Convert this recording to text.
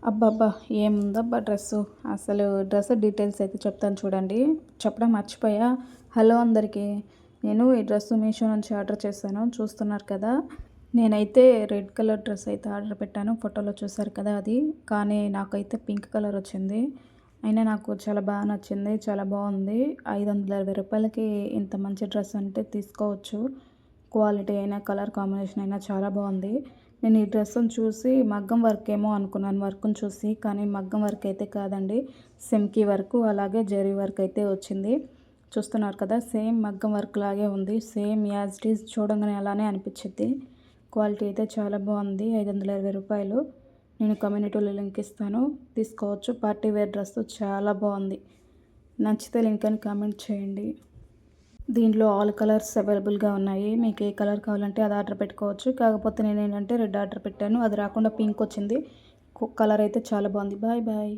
అబ్బబ్బా! ఏముందబ్బా డ్రెస్సు. అసలు dress details అయితే చెప్తాను చూడండి. చెప్పడం మర్చిపోయా. హలో అందరికీ. నేను ఈ డ్రెస్సు మీషో నుంచి ఆర్డర్ చేశాను. చూస్తున్నారు కదా! నేనైతే రెడ్ కలర్ డ్రెస్ అయితే ఆర్డర్ పెట్టాను. ఫోటోలో చూసారు కదా అది. కానీ నాకైతే పింక్ కలర్ వచ్చింది. అయినా నాకు చాలా బాగా నచ్చింది. చాలా బాగుంది. రూ. 520కి ఇంత మంచి డ్రెస్ అంటే తీసుకోవచ్చు. క్వాలిటీ అయినా, కలర్ కాంబినేషన్ అయినా చాలా బాగుంది. నేను ఈ డ్రెస్సుని చూసి మగ్గం వర్క్ ఏమో అనుకున్నాను వర్క్‌ని చూసి. కానీ మగ్గం వర్క్ అయితే కాదండి. సెమ్‌కి వర్కు అలాగే జరీ వర్క్ అయితే వచ్చింది. చూస్తున్నారు కదా! సేమ్ మగ్గం వర్క్ లాగే ఉంది. సేమ్ యాజ్ ఇట్ ఈజ్ చూడంగానే అలానే అనిపించిద్ది. క్వాలిటీ అయితే చాలా బాగుంది. రూ. 520. నేను కమ్యూనిటీలో లింక్ ఇస్తాను. తీసుకోవచ్చు. పార్టీ వేర్ డ్రెస్సు చాలా బాగుంది. నచ్చితే లింక్ అని కామెంట్ చేయండి. దీంట్లో ఆల్ కలర్స్ అవైలబుల్‌గా ఉన్నాయి. మీకు ఏ కలర్ కావాలంటే అది ఆర్డర్ పెట్టుకోవచ్చు. కాకపోతే నేనేంటంటే రెడ్ ఆర్డర్ పెట్టాను. అది రాకుండా పింక్ వచ్చింది. కలర్ అయితే చాలా బాగుంది. Bye bye.